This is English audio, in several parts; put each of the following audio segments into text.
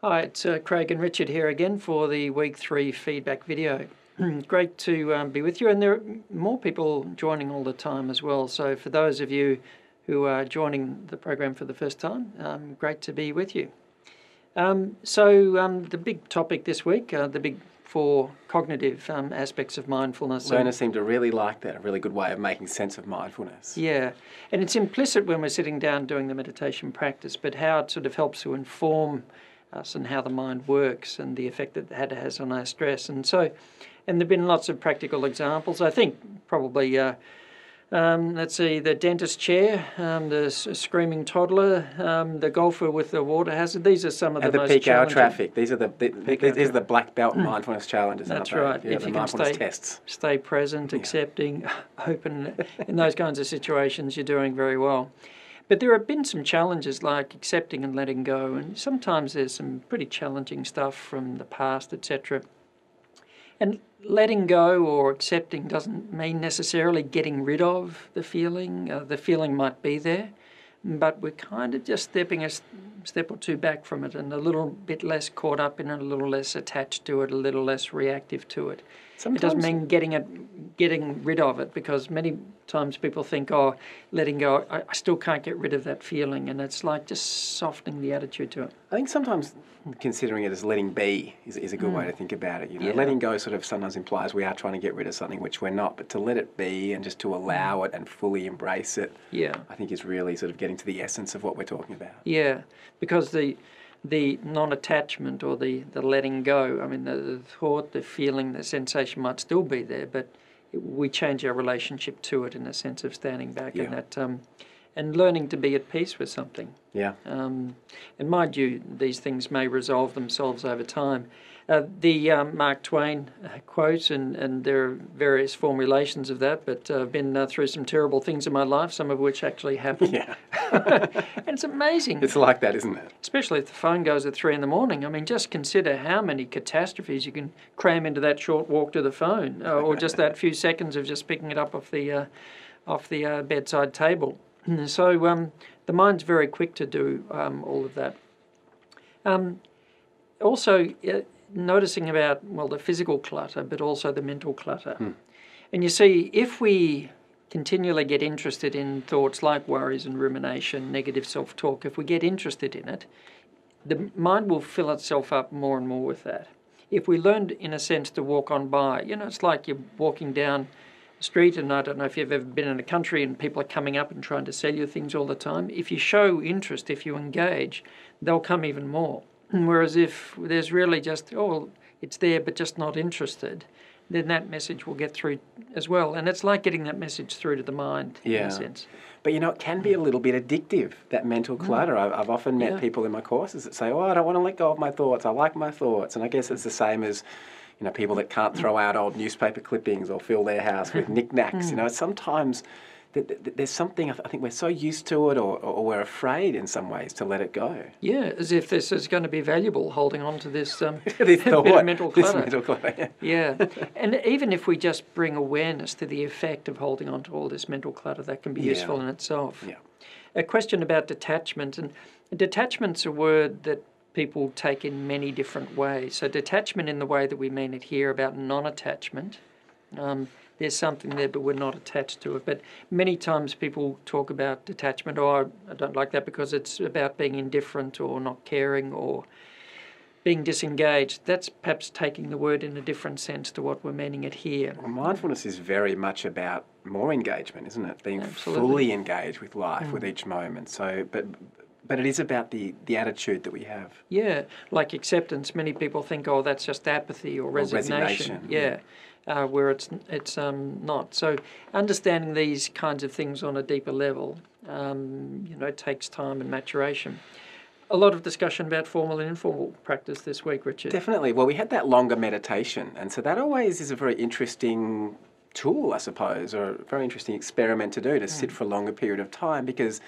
Hi, it's Craig and Richard here again for the Week 3 feedback video. Great to be with you, and there are more people joining all the time as well. So for those of you who are joining the program for the first time, great to be with you. The big topic this week, the big four cognitive aspects of mindfulness. Learners seem to really like that, a really good way of making sense of mindfulness. Yeah, and it's implicit when we're sitting down doing the meditation practice, but how it sort of helps to inform us and how the mind works and the effect that it has on our stress. And there've been lots of practical examples. I think probably, let's see, the dentist chair, the screaming toddler, the golfer with the water hazard. These are some of the most peak hour challenging. traffic. These are the black belt mindfulness challenges. That's aren't right. they? Yeah, If the you can mindfulness tests. stay present, accepting, open, in those kinds of situations, you're doing very well. But there have been some challenges like accepting and letting go, and sometimes there's some pretty challenging stuff from the past, etc. And letting go or accepting doesn't mean necessarily getting rid of the feeling. The feeling might be there, but we're kind of just stepping a step or two back from it and a little bit less caught up in it, a little less attached to it, a little less reactive to it. It doesn't mean getting rid of it, because many times people think, oh, letting go, I still can't get rid of that feeling, and it's like just softening the attitude to it. I think sometimes considering it as letting be is a good way to think about it. You know, Yeah. letting go sort of sometimes implies we are trying to get rid of something, which we're not, but to let it be and just to allow it and fully embrace it, I think is really sort of getting to the essence of what we're talking about. Yeah, because the non-attachment or the letting go, I mean, the thought, the feeling, the sensation might still be there, but we change our relationship to it in a sense of standing back and that, and learning to be at peace with something. Yeah. And mind you, these things may resolve themselves over time. The Mark Twain quote, and there are various formulations of that, but I've been through some terrible things in my life, some of which actually happened. Yeah. And it's amazing. It's like that, isn't it? Especially if the phone goes at 3 a.m. I mean, just consider how many catastrophes you can cram into that short walk to the phone, or just that few seconds of just picking it up off the bedside table. So the mind's very quick to do all of that. Also, noticing about, the physical clutter, but also the mental clutter. And you see, if we continually get interested in thoughts like worries and rumination, negative self-talk, if we get interested in it, the mind will fill itself up more and more with that. If we learned, in a sense, to walk on by, it's like you're walking down the street, and I don't know if you've ever been in a country and people are coming up and trying to sell you things all the time. If you show interest, if you engage, they'll come even more. Whereas if there's really just, it's there but just not interested, then that message will get through as well. And it's like getting that message through to the mind, in a sense. But, it can be a little bit addictive, that mental clutter. I've often met people in my courses that say, I don't want to let go of my thoughts. I like my thoughts. And I guess it's the same as, people that can't throw out old newspaper clippings or fill their house with knickknacks. Sometimes there's something, I think we're so used to it or we're afraid in some ways to let it go. Yeah, as if this is going to be valuable, holding on to this, this bit of mental clutter. This mental clutter, yeah. And even if we just bring awareness to the effect of holding on to all this mental clutter, that can be useful in itself. Yeah. A question about detachment. And detachment's a word that people take in many different ways. So detachment in the way that we mean it here about non-attachment. There's something there, but we're not attached to it. But many times people talk about detachment, I don't like that because it's about being indifferent or not caring or being disengaged. That's perhaps taking the word in a different sense to what we're meaning it here. Well, mindfulness is very much about more engagement, isn't it? Being fully engaged with life, with each moment. So, but it is about the attitude that we have. Yeah, like acceptance. Many people think, that's just apathy or resignation. Yeah. Where it's not. So understanding these kinds of things on a deeper level, it takes time and maturation. A lot of discussion about formal and informal practice this week, Richard. Definitely. Well, we had that longer meditation, and so that always is a very interesting tool, I suppose, or a very interesting experiment to do, to sit for a longer period of time, because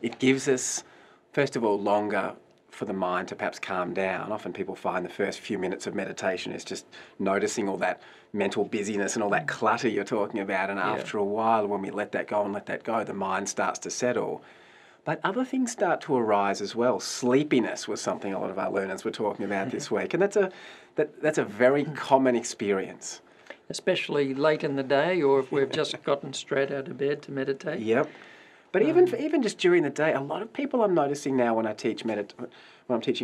it gives us, first of all, longer for the mind to perhaps calm down. Often people find the first few minutes of meditation is just noticing all that mental busyness and all that clutter you're talking about, and after a while, when we let that go, the mind starts to settle. But other things start to arise as well. Sleepiness was something a lot of our learners were talking about this week, and that's a very common experience. Especially late in the day, or if we've just gotten straight out of bed to meditate. Yep. But even just during the day, a lot of people I'm noticing now when I'm teaching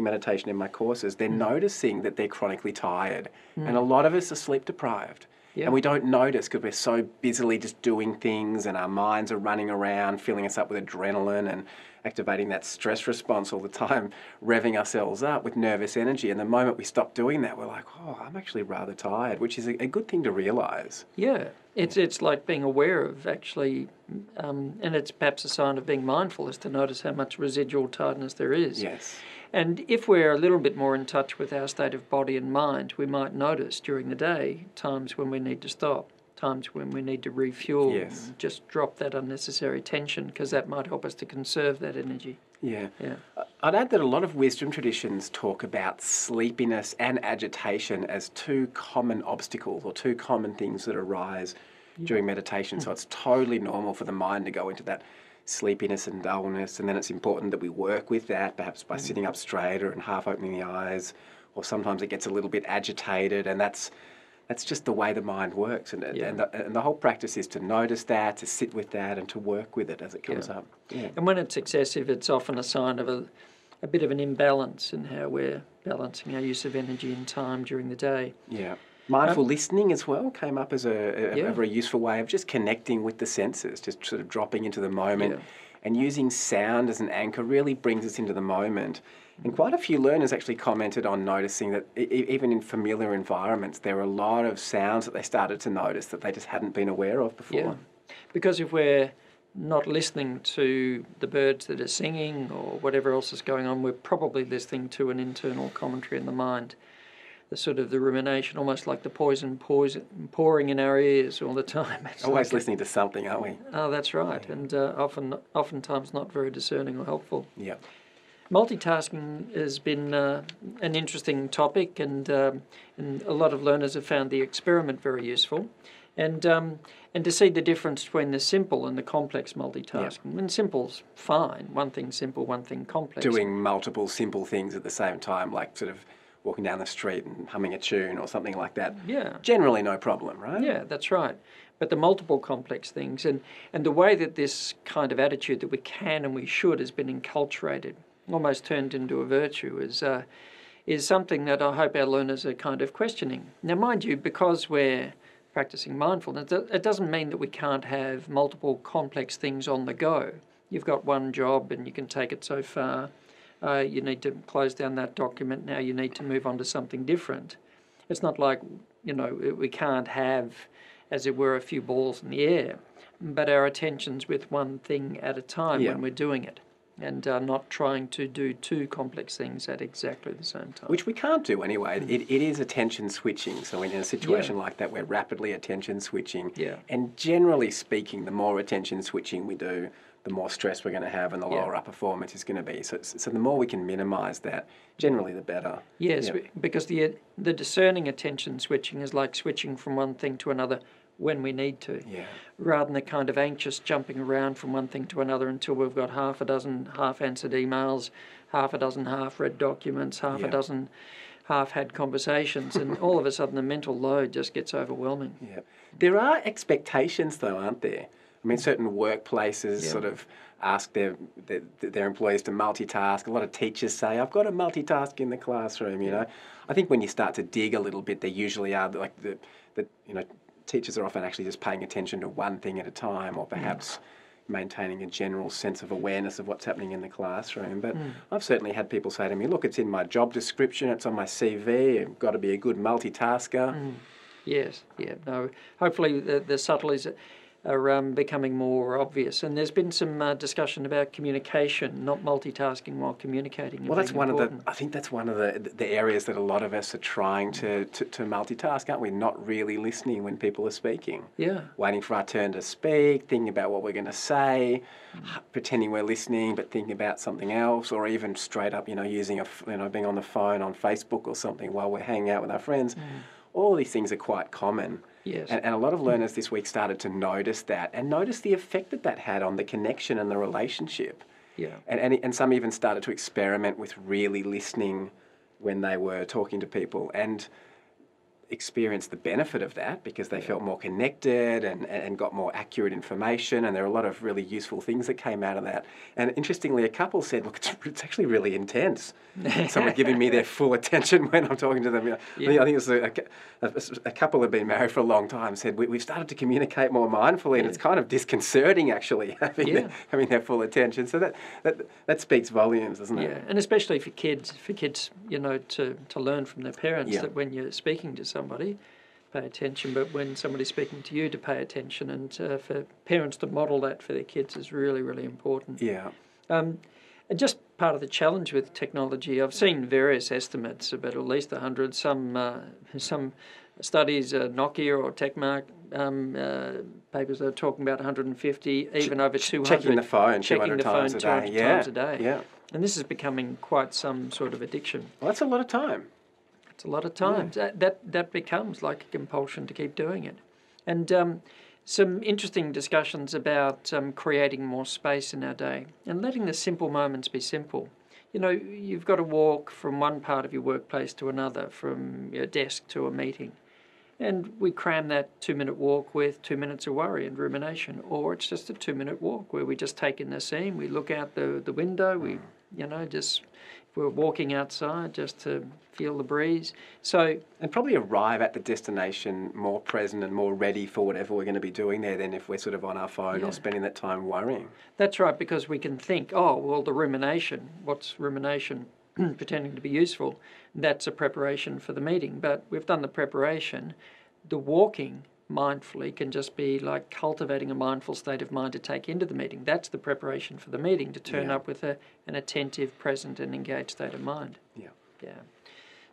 meditation in my courses, they're noticing that they're chronically tired, and a lot of us are sleep deprived. Yeah. And we don't notice because we're so busily just doing things, and our minds are running around, filling us up with adrenaline and activating that stress response all the time, revving ourselves up with nervous energy. And the moment we stop doing that, we're like, oh, I'm actually rather tired, which is a good thing to realise. Yeah, it's like being aware of actually, and it's perhaps a sign of being mindful, is to notice how much residual tiredness there is. Yes. And if we're a little bit more in touch with our state of body and mind, we might notice during the day times when we need to stop, times when we need to refuel, Yes. and just drop that unnecessary tension, because that might help us to conserve that energy. Yeah. Yeah. I'd add that a lot of wisdom traditions talk about sleepiness and agitation as two common obstacles or two common things that arise during meditation. So it's totally normal for the mind to go into that sleepiness and dullness, and then it's important that we work with that, perhaps by sitting up straighter and half opening the eyes, or sometimes it gets a little bit agitated, and that's just the way the mind works. And the whole practice is to notice that, to sit with that, and to work with it as it comes up. Yeah. And when it's excessive, it's often a sign of a bit of an imbalance in how we're balancing our use of energy and time during the day. Yeah. Mindful listening as well came up as a very useful way of just connecting with the senses, just sort of dropping into the moment, and using sound as an anchor really brings us into the moment. And quite a few learners actually commented on noticing that even in familiar environments, there are a lot of sounds that they started to notice that they just hadn't been aware of before. Yeah, because if we're not listening to the birds that are singing or whatever else is going on, we're probably listening to an internal commentary in the mind. The sort of the rumination, almost like the poison pouring in our ears all the time. It's Always like listening to something, aren't we? Oh, that's right, and oftentimes not very discerning or helpful. Yeah. Multitasking has been an interesting topic, and a lot of learners have found the experiment very useful, and to see the difference between the simple and the complex multitasking. And simple's fine, one thing simple, one thing complex. Doing multiple simple things at the same time, like sort of walking down the street and humming a tune or something like that. Yeah. Generally no problem, right? Yeah, that's right. But the multiple complex things, and the way that this kind of attitude that we can and we should has been enculturated, almost turned into a virtue, is something that I hope our learners are kind of questioning. Now, mind you, because we're practicing mindfulness, it doesn't mean that we can't have multiple complex things on the go. You've got one job and you can take it so far. You need to close down that document. Now you need to move on to something different. It's not like, we can't have, as it were, a few balls in the air, but our attention's with one thing at a time when we're doing it, and not trying to do two complex things at exactly the same time. Which we can't do anyway. It is attention switching. So in a situation like that, we're rapidly attention switching. Yeah. And generally speaking, the more attention switching we do, the more stress we're going to have and the lower our performance is going to be. So the more we can minimise that, generally the better. Yes, because the discerning attention switching is like switching from one thing to another when we need to, rather than the kind of anxious jumping around from one thing to another until we've got half a dozen half-answered emails, half a dozen half-read documents, half a dozen half-had conversations, and all of a sudden the mental load just gets overwhelming. Yeah. There are expectations though, aren't there? I mean, certain workplaces sort of ask their employees to multitask. A lot of teachers say, I've got to multitask in the classroom, I think when you start to dig a little bit, there usually are like teachers are often actually just paying attention to one thing at a time, or perhaps maintaining a general sense of awareness of what's happening in the classroom. But I've certainly had people say to me, look, it's in my job description, it's on my CV, I've got to be a good multitasker. Yes, no. Hopefully the subtleties are becoming more obvious, and there's been some discussion about communication, not multitasking while communicating. Well, that's one of the areas that a lot of us are trying to multitask, aren't we? Not really listening when people are speaking. Yeah. Waiting for our turn to speak, thinking about what we're going to say, pretending we're listening but thinking about something else, or even straight up, using being on the phone on Facebook or something while we're hanging out with our friends. All of these things are quite common. Yes. And a lot of learners this week started to notice that and notice the effect that had on the connection and the relationship. Yeah. And some even started to experiment with really listening when they were talking to people, and experienced the benefit of that because they felt more connected and got more accurate information, and there are a lot of really useful things that came out of that. And interestingly, a couple said, look, it's actually really intense. Someone giving me their full attention when I'm talking to them. I think it was a couple have been married for a long time, said, we've started to communicate more mindfully, and it's kind of disconcerting actually having their full attention. So that speaks volumes, doesn't it? Yeah, and especially for kids, to learn from their parents that when you're speaking to somebody, pay attention, but when somebody's speaking to you, to pay attention, and for parents to model that for their kids is really, really important. Yeah. And just part of the challenge with technology, I've seen various estimates, about at least 100, some studies, Nokia or Tecmark papers are talking about 150, even over 200. Checking the phone 200 times a day. 200 times a day. Yeah. And this is becoming quite some sort of addiction. Well, that's a lot of time. It's a lot of time. That becomes like a compulsion to keep doing it. And some interesting discussions about creating more space in our day and letting the simple moments be simple. You've got to walk from one part of your workplace to another, from your desk to a meeting. And we cram that 2-minute walk with 2 minutes of worry and rumination, or it's just a 2-minute walk where we just take in the scene, we look out the window, we're walking outside just to feel the breeze. And probably arrive at the destination more present and more ready for whatever we're going to be doing there than if we're sort of on our phone or spending that time worrying. That's right, because we can think, the rumination, what's rumination? Pretending to be useful, that's a preparation for the meeting. But we've done the preparation. The walking mindfully can just be like cultivating a mindful state of mind to take into the meeting. That's the preparation for the meeting, to turn up with an attentive, present and engaged state of mind. Yeah.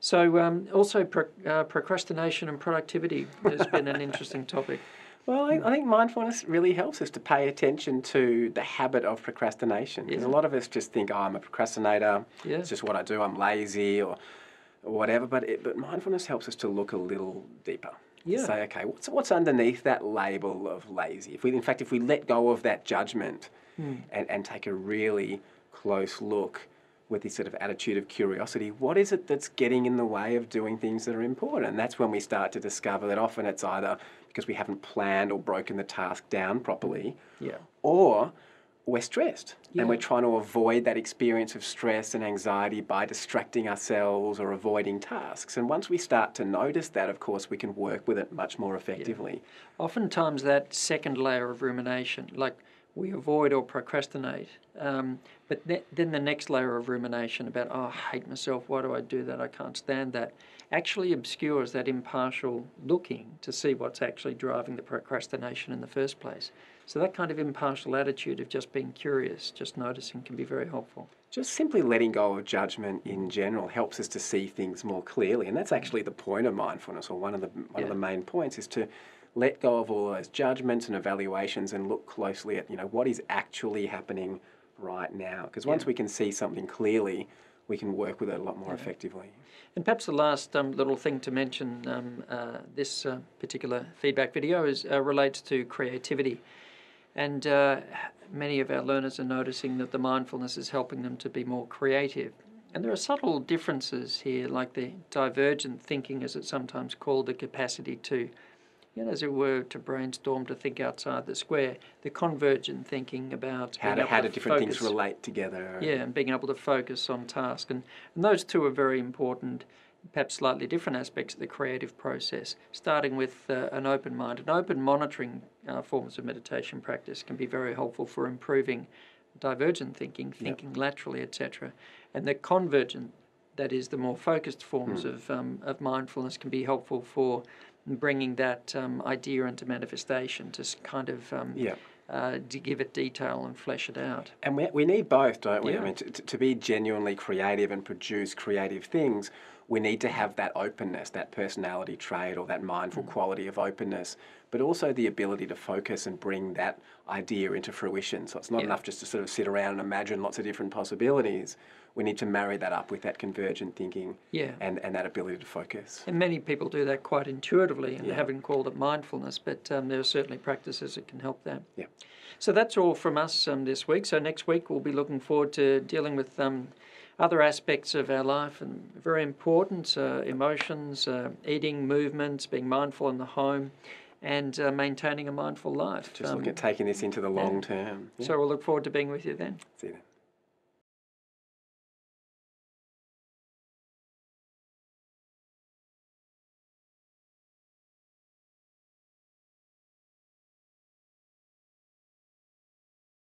So also procrastination and productivity has been an interesting topic. Well, I think mindfulness really helps us to pay attention to the habit of procrastination. Because a lot of us just think, I'm a procrastinator, it's just what I do, I'm lazy or whatever. But mindfulness helps us to look a little deeper. To say, okay, what's underneath that label of lazy? If we let go of that judgment and take a really close look with this sort of attitude of curiosity, what is it that's getting in the way of doing things that are important? And that's when we start to discover that often it's either because we haven't planned or broken the task down properly, or we're stressed and we're trying to avoid that experience of stress and anxiety by distracting ourselves or avoiding tasks. And once we start to notice that, of course, we can work with it much more effectively. Oftentimes that second layer of rumination, like we avoid or procrastinate, but then the next layer of rumination about, I hate myself, why do I do that, I can't stand that, actually obscures that impartial looking to see what's actually driving the procrastination in the first place. So that kind of impartial attitude of just being curious, just noticing, can be very helpful. Just simply letting go of judgment in general helps us to see things more clearly, and that's actually the point of mindfulness, or one of the main points, is to let go of all those judgments and evaluations and look closely at what is actually happening right now. Because once we can see something clearly, we can work with it a lot more effectively. And perhaps the last little thing to mention, this particular feedback video relates to creativity. And many of our learners are noticing that the mindfulness is helping them to be more creative. And there are subtle differences here, like the divergent thinking, as it's sometimes called, the capacity to, as it were, to brainstorm, to think outside the square. The convergent thinking about how do different things relate together. And being able to focus on task. And those two are very important, perhaps slightly different aspects of the creative process, starting with an open mind. An open monitoring forms of meditation practice can be very helpful for improving divergent thinking, thinking laterally, etc. And the convergent, that is the more focused forms of mindfulness, can be helpful for bringing that idea into manifestation, to kind of to give it detail and flesh it out. And we need both, don't we? I mean, to be genuinely creative and produce creative things, we need to have that openness, that personality trait or that mindful quality of openness, but also the ability to focus and bring that idea into fruition. So it's not enough just to sort of sit around and imagine lots of different possibilities. We need to marry that up with that convergent thinking and that ability to focus. And many people do that quite intuitively and haven't called it mindfulness, but there are certainly practices that can help that. Yeah. So that's all from us this week. So next week we'll be looking forward to dealing with other aspects of our life, and very important, emotions, eating, movements, being mindful in the home, and maintaining a mindful life. Just look at taking this into the long term. Yeah. So we'll look forward to being with you then. See you then.